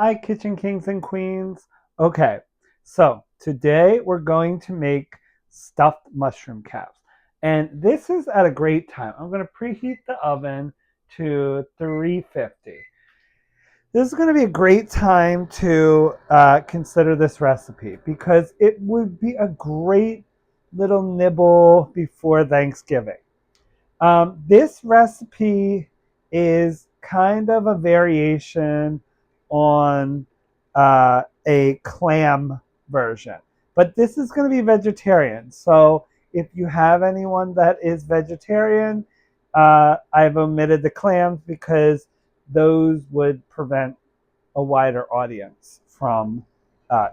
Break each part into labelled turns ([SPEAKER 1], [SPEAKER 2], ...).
[SPEAKER 1] Hi, Kitchen Kings and Queens. Okay, so today we're going to make stuffed mushroom caps. And this is at a great time. I'm going to preheat the oven to 350. This is going to be a great time to consider this recipe because it would be a great little nibble before Thanksgiving. This recipe is kind of a variation on a clam version, but this is going to be vegetarian. So if you have anyone that is vegetarian, I've omitted the clams because those would prevent a wider audience from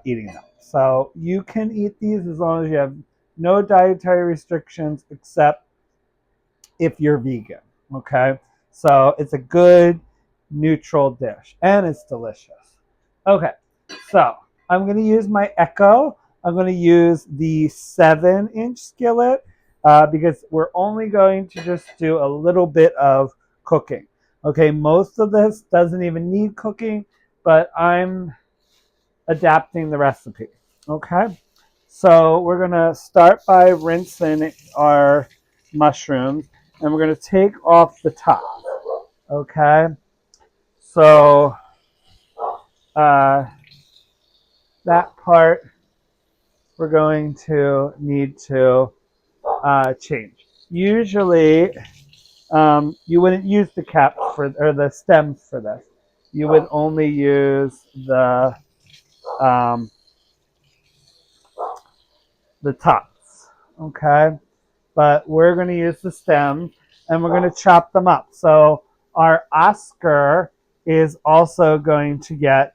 [SPEAKER 1] eating them. So you can eat these as long as you have no dietary restrictions except if you're vegan. Okay, so it's a good neutral dish and it's delicious. Okay, so I'm going to use my EKCO. I'm going to use the 7-inch skillet because we're only going to just do a little bit of cooking. Okay, most of this doesn't even need cooking, but I'm adapting the recipe. Okay, so we're gonna start by rinsing our mushrooms, and we're gonna take off the top. Okay, so uh, that part we're going to need to change. Usually, you wouldn't use the caps for or the stems for this. You would only use um, the tops. Okay, but we're going to use the stems and we're going to chop them up. So our Oscar is also going to get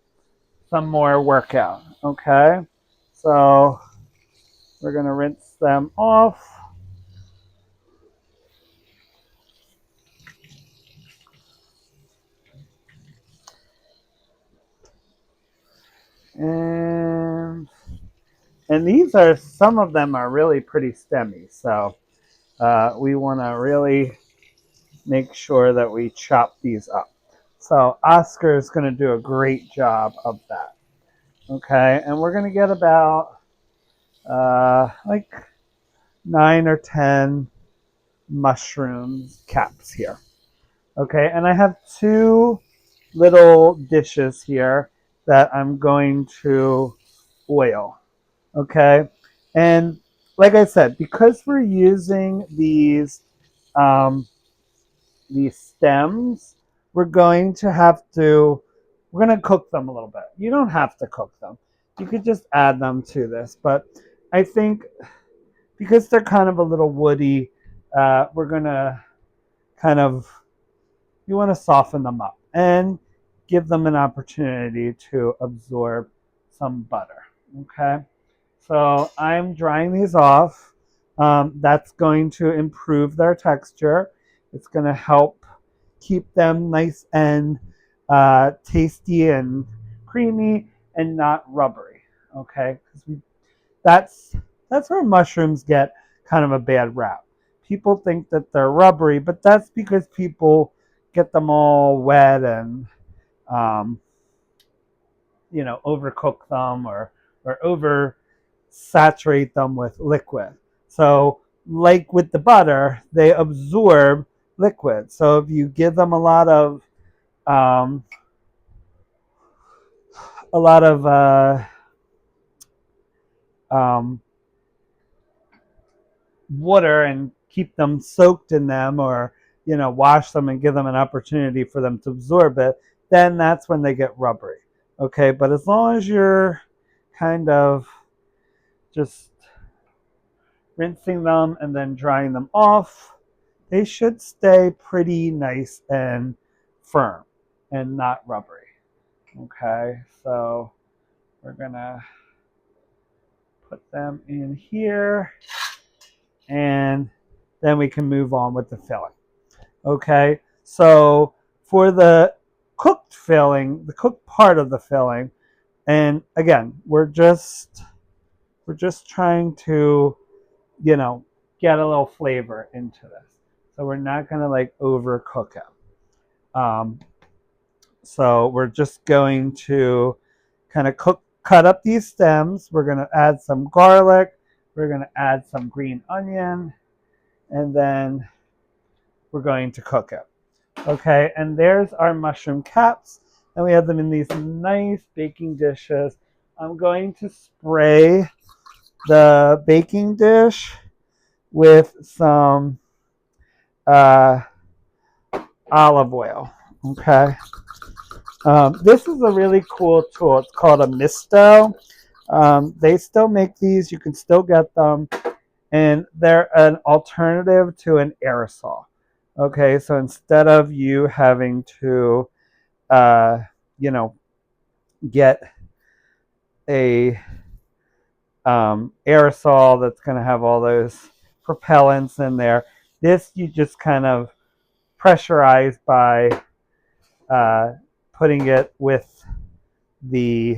[SPEAKER 1] some more workout. Okay, so we're going to rinse them off. And and these are some of them are really pretty stemmy. So we want to really make sure that we chop these up. So Oscar is going to do a great job of that. Okay, and we're going to get about like 9 or 10 mushrooms caps here. Okay, and I have two little dishes here that I'm going to oil. Okay, and like I said, because we're using um, these stems, we're going to have to we're going to cook them a little bit. You don't have to cook them. You could just add them to this, but I think because they're kind of a little woody, we're gonna kind of you want to soften them up and give them an opportunity to absorb some butter. Okay, so I'm drying these off. That's going to improve their texture. It's going to help keep them nice and tasty and creamy and not rubbery. Okay, because that's that's where mushrooms get kind of a bad rap. People think that they're rubbery, but that's because people get them all wet and um, overcook them or over saturate them with liquid. So like with the butter, they absorb liquid. So if you give them um, a lot of um, water and keep them soaked in them or wash them and give them an opportunity for them to absorb it, then that's when they get rubbery. Okay, but as long as you're kind of just rinsing them and then drying them off, they should stay pretty nice and firm and not rubbery. Okay, so we're gonna put them in here and then we can move on with the filling. Okay, so for the cooked filling, the cooked part of the filling, and again, we're just trying to, you know, get a little flavor into this. So we're not gonna like overcook it. Um, So we're just going to kind of cut up these stems. We're going to add some garlic. We're going to add some green onion, and then we're going to cook it. Okay, and there's our mushroom caps, and we have them in these nice baking dishes. I'm going to spray the baking dish with some olive oil. Okay, this is a really cool tool. It's called a misto. They still make these. You can still get them, and they're an alternative to an aerosol. Okay, so instead of you having to, uh, you know, get a aerosol that's going to have all those propellants in there, this you just kind of pressurize by putting it with the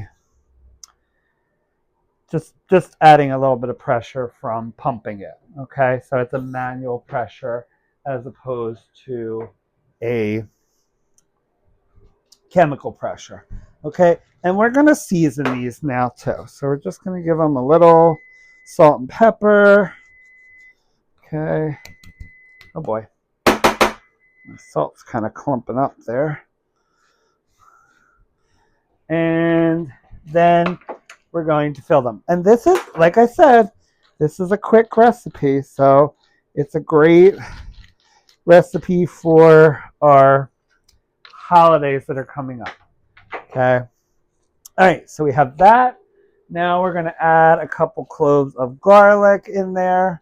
[SPEAKER 1] just adding a little bit of pressure from pumping it. Okay, so it's a manual pressure as opposed to a chemical pressure. Okay, and we're going to season these now too. So we're just going to give them a little salt and pepper. Okay, oh boy, the salt's kind of clumping up there. And then we're going to fill them. And this is, like I said, this is a quick recipe, so it's a great recipe for our holidays that are coming up. Okay. All right, so we have that. Now we're going to add a couple cloves of garlic in there.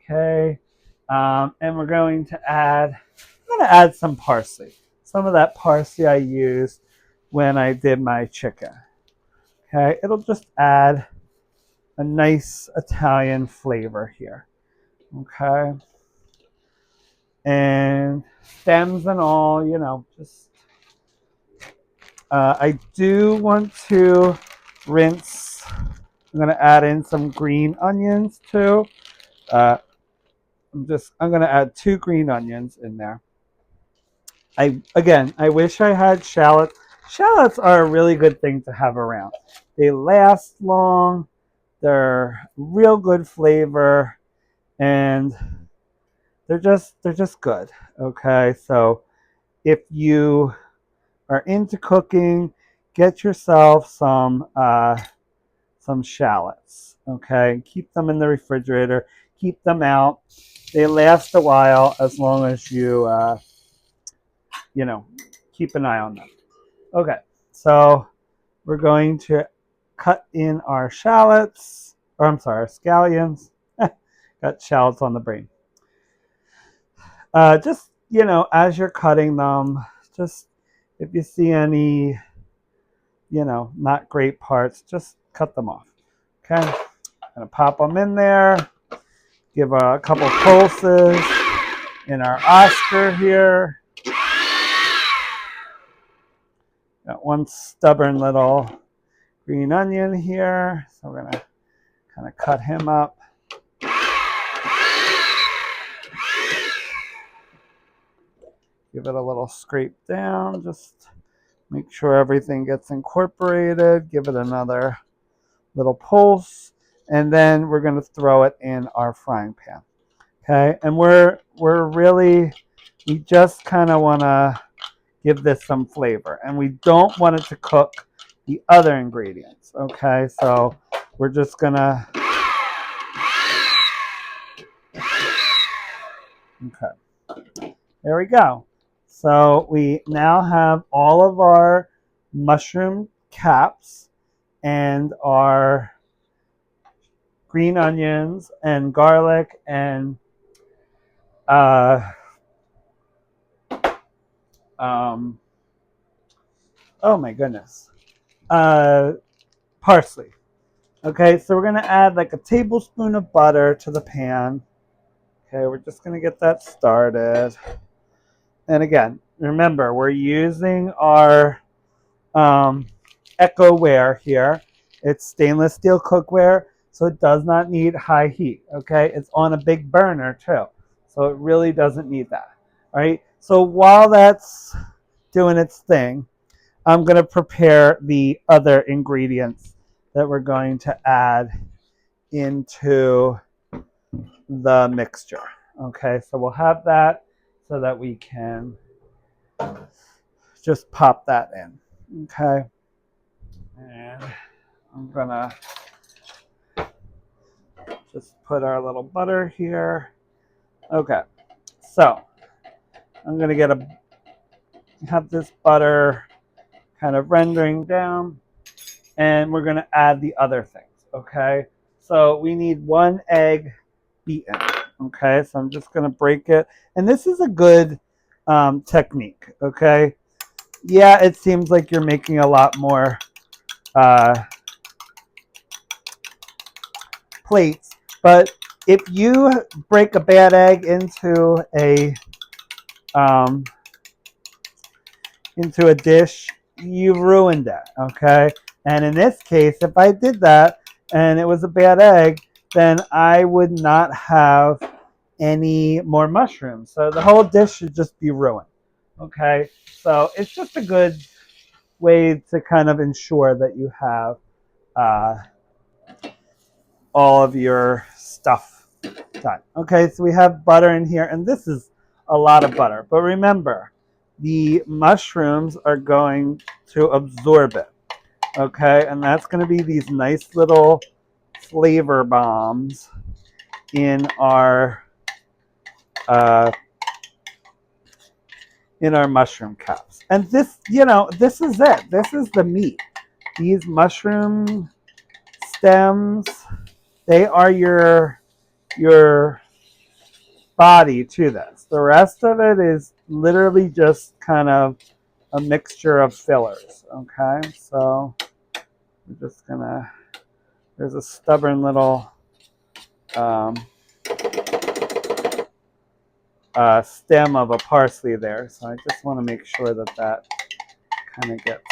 [SPEAKER 1] Okay. And we're going to add some parsley. Some of that parsley I used when I did my chicken. Okay, it'll just add a nice Italian flavor here. Okay. And stems and all, just I do want to rinse. I'm going to add in some green onions too. I'm going to add 2 green onions in there. I wish I had shallots. Shallots are a really good thing to have around. They last long. They're real good flavor, and they're just good. Okay, so if you are into cooking, get yourself some shallots. Okay, keep them in the refrigerator. Keep them out. They last a while as long as you keep an eye on them. Okay, so we're going to cut in our shallots, or I'm sorry, our scallions. Got shallots on the brain. Just, as you're cutting them, just if you see any, not great parts, just cut them off. Okay, I'm gonna pop them in there, give a couple pulses in our Oscar here. Got one stubborn little green onion here, so we're gonna kind of cut him up. Give it a little scrape down, just make sure everything gets incorporated. Give it another little pulse, and then we're going to throw it in our frying pan. Okay, and we just kind of want to give this some flavor, and we don't want it to cook the other ingredients. Okay, so we're just gonna. Okay, there we go. So we now have all of our mushroom caps and our green onions and garlic and oh my goodness, parsley. Okay, so we're gonna add like a tablespoon of butter to the pan. Okay, we're just gonna get that started. And again, remember, we're using our EKCO ware here. It's stainless steel cookware, so it does not need high heat. Okay, it's on a big burner too, so it really doesn't need that. All right, so while that's doing its thing, I'm going to prepare the other ingredients that we're going to add into the mixture. Okay, so we'll have that so that we can just pop that in. Okay, and I'm gonna just put our little butter here. Okay, so I'm gonna have this butter kind of rendering down, and we're gonna add the other things. Okay, so we need 1 egg beaten. Okay, so I'm just gonna break it, and this is a good technique. Okay, yeah, it seems like you're making a lot more plates, but if you break a bad egg um, into a dish, you've ruined it. Okay, and in this case, if I did that and it was a bad egg, then I would not have any more mushrooms. So the whole dish should just be ruined. Okay, so it's just a good way to kind of ensure that you have uh, all of your stuff done. Okay, so we have butter in here, and this is a lot of butter. But remember, the mushrooms are going to absorb it. Okay, and that's going to be these nice little flavor bombs in our uh, mushroom caps. And this, this is it. This is the meat. These mushroom stems, they are your body to this. The rest of it is literally just kind of a mixture of fillers. Okay, so we're just gonna, there's a stubborn little stem of a parsley there, so I just want to make sure that that kind of gets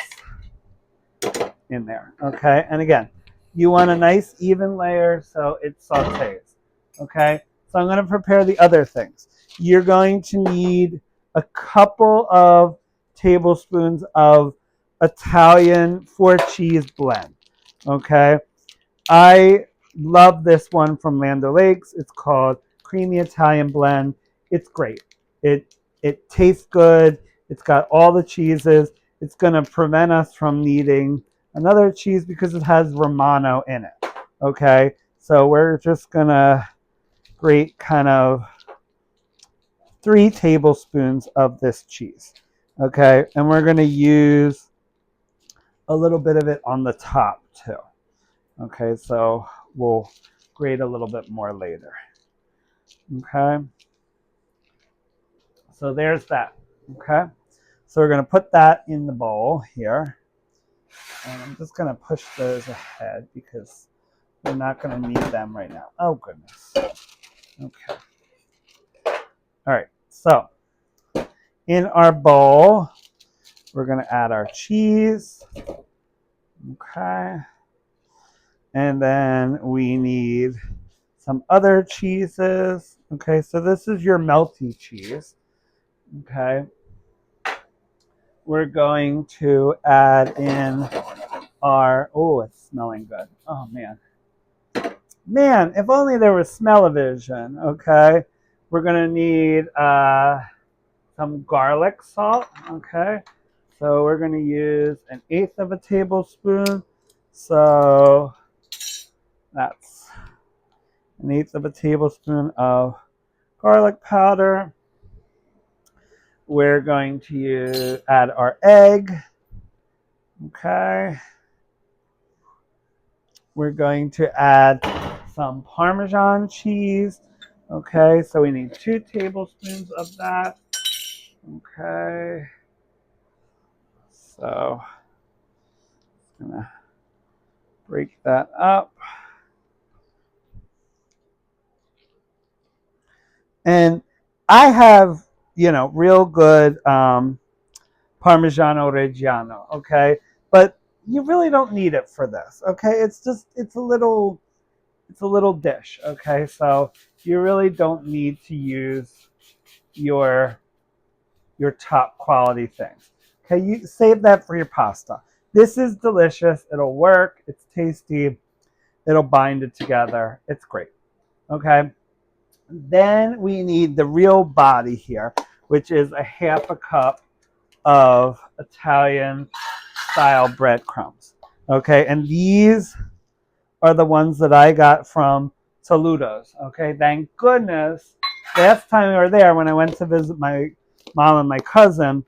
[SPEAKER 1] in there. Okay, and again, you want a nice even layer so it sautés. Okay, so I'm going to prepare the other things. You're going to need a couple of tablespoons of Italian 4-cheese blend. Okay, I love this one from Land O'Lakes. It's called Creamy Italian Blend. It's great. It tastes good. It's got all the cheeses. It's going to prevent us from needing another cheese because it has Romano in it. Okay, so we're just going to grate kind of 3 tablespoons of this cheese. Okay, and we're going to use a little bit of it on the top too. Okay, so we'll grate a little bit more later. Okay, so there's that. Okay, so we're going to put that in the bowl here. And I'm just going to push those ahead because we're not going to need them right now. Oh, goodness. Okay. All right, so in our bowl, we're going to add our cheese. Okay. And then we need some other cheeses. Okay, so this is your melty cheese. Okay. We're going to add in our, oh, it's smelling good. Oh, man. Man, if only there was smell-o-vision. Okay. We're going to need some garlic salt. Okay. So we're going to use 1/8 of a tablespoon. So that's 1/8 of a tablespoon of garlic powder. We're going to add our egg. Okay. We're going to add some Parmesan cheese. Okay, so we need 2 tablespoons of that. Okay. So I'm gonna break that up. And I have, real good Parmigiano Reggiano, okay? But you really don't need it for this, okay? It's a little dish, okay? So you really don't need to use your top quality things. Okay, you save that for your pasta. This is delicious. It'll work. It's tasty. It'll bind it together. It's great. Okay. Then we need the real body here, which is a half a cup of Italian style breadcrumbs. Okay, and these are the ones that I got from Toludo's. Okay, thank goodness. Last time we were there, when I went to visit my mom and my cousin,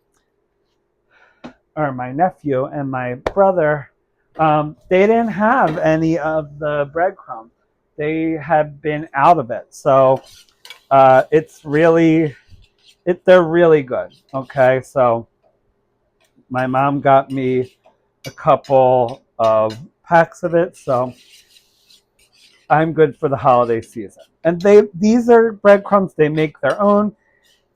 [SPEAKER 1] or my nephew and my brother, they didn't have any of the breadcrumbs. They had been out of it. So it's really, they're really good. Okay, so my mom got me a couple of packs of it. So I'm good for the holiday season. And these are breadcrumbs. They make their own.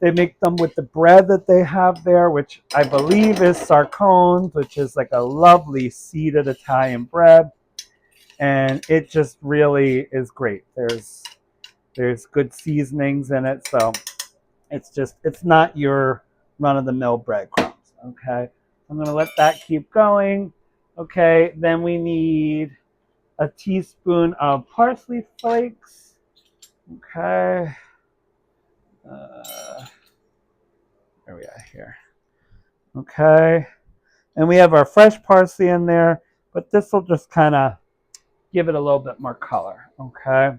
[SPEAKER 1] They make them with the bread that they have there, which I believe is sarcones, which is like a lovely seeded Italian bread. And it just really is great. There's good seasonings in it, so it's not your run-of-the-mill breadcrumbs. Okay, I'm gonna let that keep going. Okay, then we need a teaspoon of parsley flakes. Okay. Where are we at here? Okay. And we have our fresh parsley in there, but this will just kind of give it a little bit more color. Okay.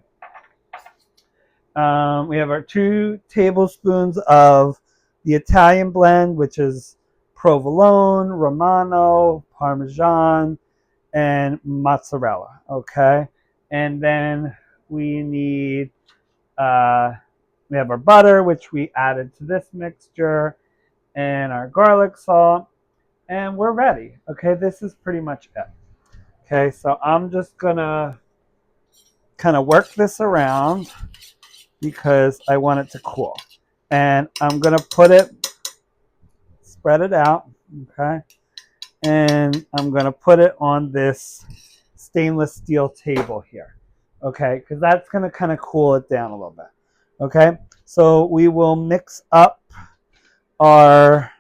[SPEAKER 1] We have our 2 tablespoons of the Italian blend, which is provolone, romano, parmesan, and mozzarella. Okay. And then we need, we have our butter, which we added to this mixture, and our garlic salt, and we're ready. Okay, this is pretty much it. Okay, so I'm just gonna kind of work this around because I want it to cool. And I'm gonna spread it out, okay? And I'm gonna put it on this stainless steel table here, okay? Because that's gonna kind of cool it down a little bit, okay? So we will mix up our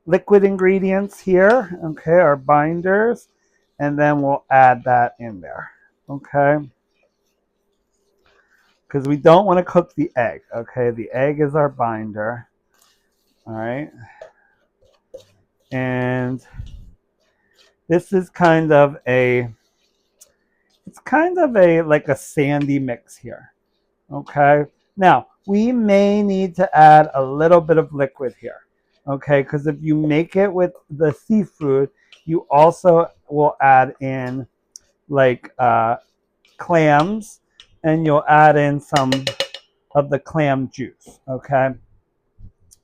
[SPEAKER 1] liquid ingredients here, okay, our binders, and then we'll add that in there, okay? Because we don't want to cook the egg, okay? The egg is our binder, all right? And this is kind of like a sandy mix here, okay? Now, we may need to add a little bit of liquid here, okay? Because if you make it with the seafood, you also will add in like clams, and you'll add in some of the clam juice, okay?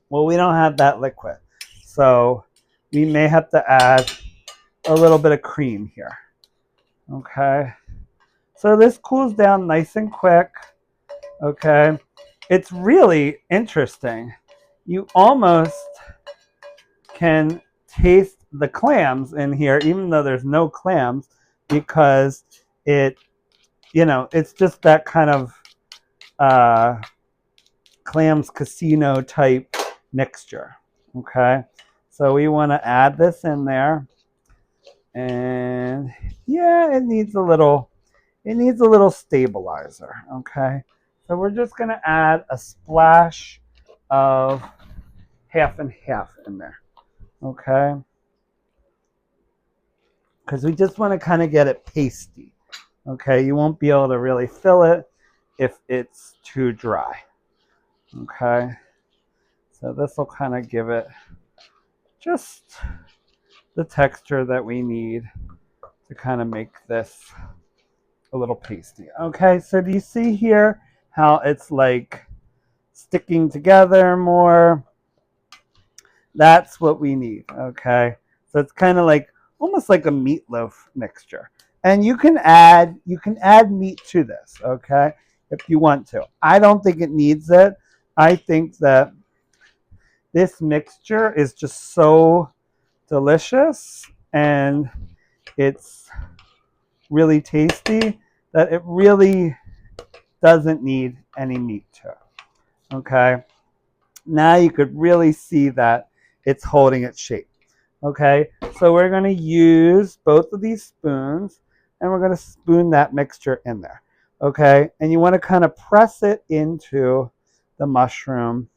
[SPEAKER 1] Well, we don't have that liquid, so we may have to add a little bit of cream here, okay? So this cools down nice and quick, okay? It's really interesting. You almost can taste the clams in here, even though there's no clams, because it's just that kind of clams casino type mixture. Okay, so we want to add this in there, and yeah, it needs a little stabilizer. Okay, so we're just going to add a splash of half and half in there. Okay, because we just want to kind of get it pasty. Okay, you won't be able to really fill it if it's too dry. Okay, so this will kind of give it just the texture that we need to kind of make this a little pasty. Okay, so do you see here how it's like sticking together more? That's what we need. Okay, so it's kind of like almost like a meatloaf mixture. And you can add meat to this, okay, if you want to. I don't think it needs it. I think that this mixture is just so delicious and it's really tasty that it really doesn't need any meat to it. Okay, now you could really see that it's holding its shape. Okay, so we're going to use both of these spoons and we're going to spoon that mixture in there. Okay, and you want to kind of press it into the mushroom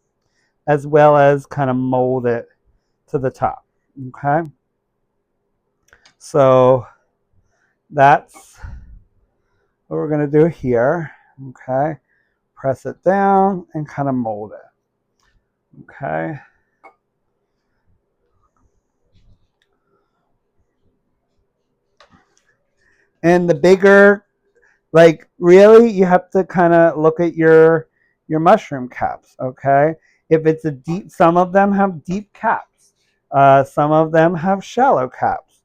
[SPEAKER 1] as well as kind of mold it to the top. Okay, so that's what we're going to do here. Okay, press it down and kind of mold it. Okay. And the bigger, like really, you have to kind of look at your mushroom caps. Okay, if it's a deep, some of them have deep caps. Some of them have shallow caps.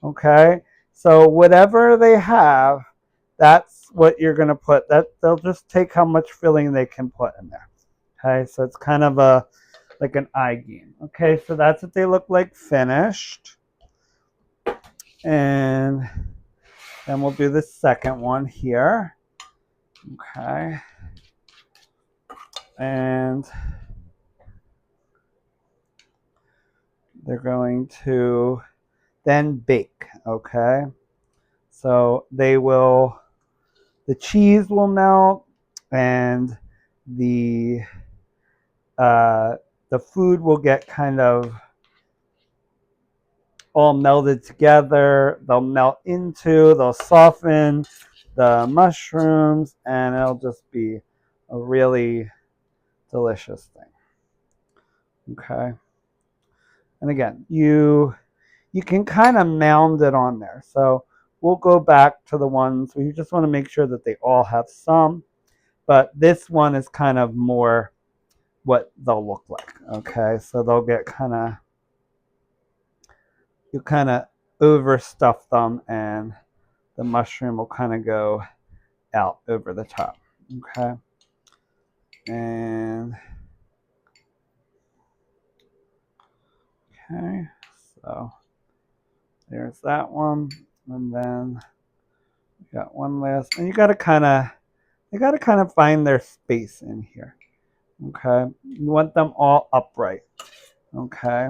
[SPEAKER 1] Okay, so whatever they have, that's what you're going to put. That they'll just take how much filling they can put in there. Okay, so it's kind of a like an eye game. Okay, so that's what they look like finished. And then we'll do the second one here. Okay. And they're going to then bake. Okay. So they will, the cheese will melt and the the food will get kind of all melded together. They'll melt into, they'll soften the mushrooms, and it'll just be a really delicious thing. Okay. And again, you can kind of mound it on there. So we'll go back to the ones, we just want to make sure that they all have some, but this one is kind of more what they'll look like. Okay, so they'll get kind of, you kind of overstuff them and the mushroom will kind of go out over the top. Okay, and okay, so there's that one, and then we got one last, and you got to kind of find their space in here. Okay, you want them all upright. Okay,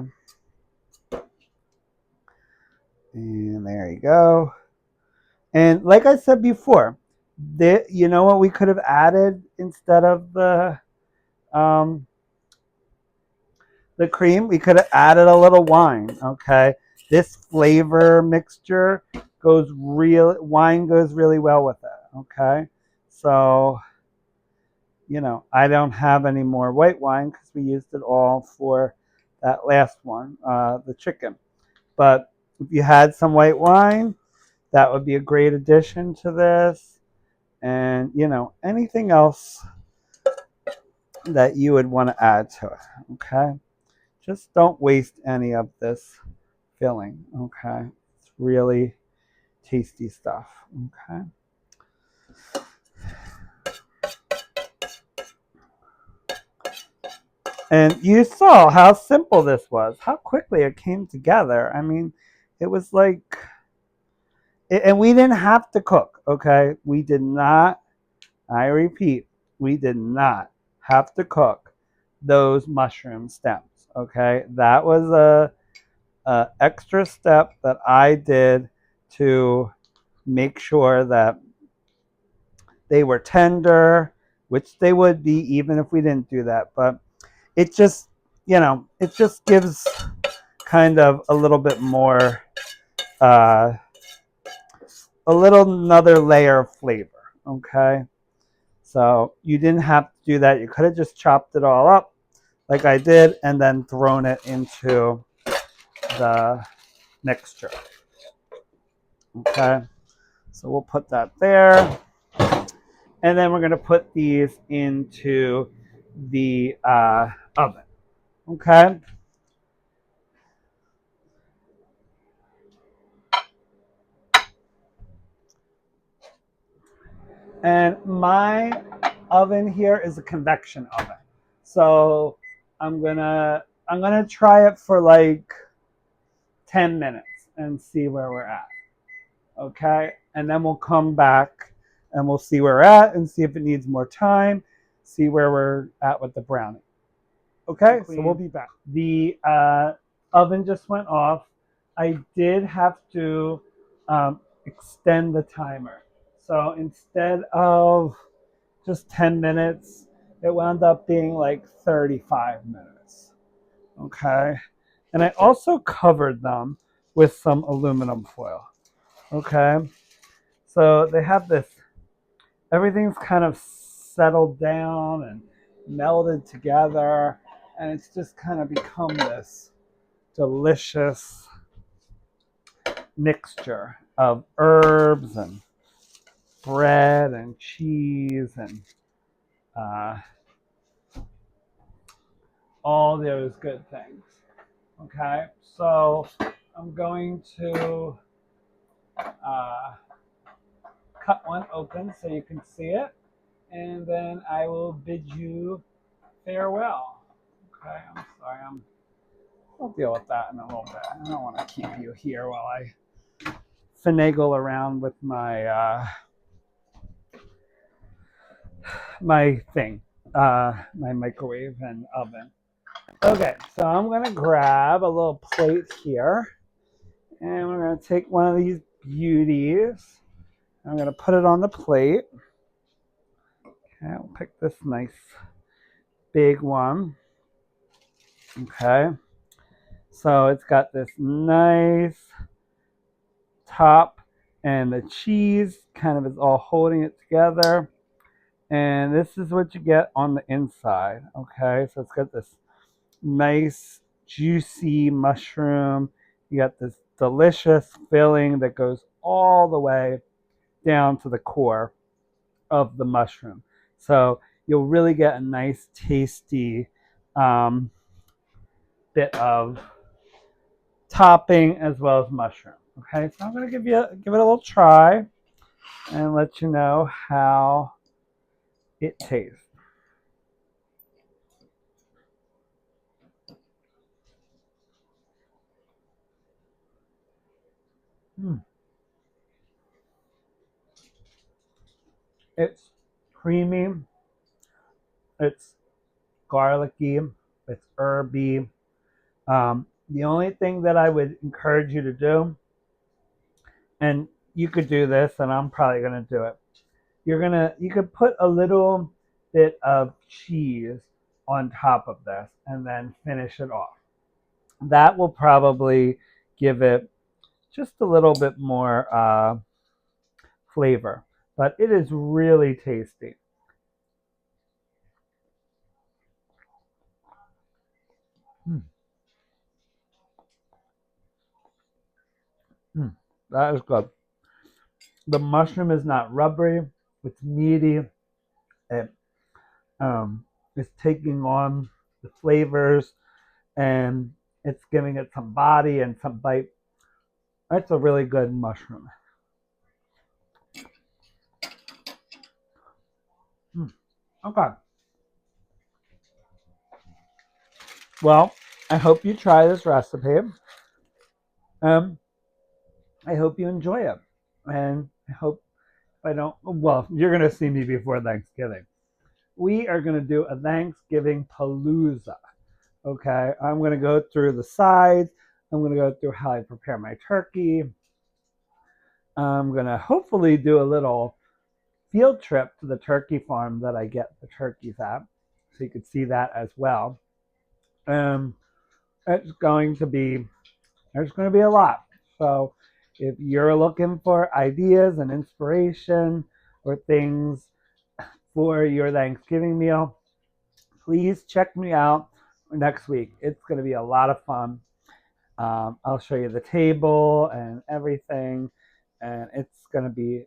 [SPEAKER 1] and there you go. And like I said before, you know what we could have added instead of the cream? We could have added a little wine. Okay, this flavor mixture wine goes really well with it. Okay, so I don't have any more white wine because we used it all for that last one, the chicken. But if you had some white wine, that would be a great addition to this. And, anything else that you would want to add to it, okay? Just don't waste any of this filling, okay? It's really tasty stuff, okay? And you saw how simple this was, how quickly it came together. I mean, it was like, and we didn't have to cook, okay? We did not, I repeat, we did not have to cook those mushroom stems, okay? That was a extra step that I did to make sure that they were tender, which they would be even if we didn't do that. But it just, it just gives kind of a little bit more, a little another layer of flavor, okay? So you didn't have to do that. You could have just chopped it all up like I did and then thrown it into the mixture. Okay, so we'll put that there. And then we're going to put these into the oven. Okay. And my oven here is a convection oven. So I'm gonna try it for like 10 minutes and see where we're at. Okay, and then we'll come back and we'll see where we're at and see if it needs more time, see where we're at with the brownie. Okay, so we'll be back. The oven just went off. I did have to extend the timer. So instead of just 10 minutes, it wound up being like 35 minutes. Okay. And I also covered them with some aluminum foil. Okay. So they have this, everything's kind of settled down and melded together. And it's just kind of become this delicious mixture of herbs and bread and cheese and uh, all those good things. Okay, so I'm going to uh, cut one open so you can see it, and then I will bid you farewell. Okay, I'm sorry, I'll deal with that in a little bit. I don't want to keep you here while I finagle around with my thing, my microwave and oven. Okay, so I'm gonna grab a little plate here, and we're gonna take one of these beauties. I'm gonna put it on the plate. Okay, I'll pick this nice big one. Okay, so it's got this nice top, and the cheese kind of is all holding it together. And this is what you get on the inside. Okay, so it's got this nice juicy mushroom. You got this delicious filling that goes all the way down to the core of the mushroom. So you'll really get a nice tasty um, bit of topping as well as mushroom. Okay, so I'm gonna give it a little try and let you know how it tastes. Mm. It's creamy, it's garlicky, it's herby. The only thing that I would encourage you to do, and you could do this, and I'm probably gonna do it. You could put a little bit of cheese on top of this, and then finish it off. That will probably give it just a little bit more flavor, but it is really tasty. Mm, mm, that is good. The mushroom is not rubbery; it's meaty. It is taking on the flavors, and it's giving it some body and some bite. It's a really good mushroom. Mm, okay. Well, I hope you try this recipe. Um, I hope you enjoy it. And I hope I don't, well, you're going to see me before Thanksgiving. We are going to do a Thanksgiving palooza. Okay. I'm going to go through the sides. I'm going to go through how I prepare my turkey. I'm going to hopefully do a little field trip to the turkey farm that I get the turkeys at. So you could see that as well. Um, it's going to be, there's going to be a lot. So if you're looking for ideas and inspiration or things for your Thanksgiving meal, please check me out next week. It's going to be a lot of fun. I'll show you the table and everything, and it's going to be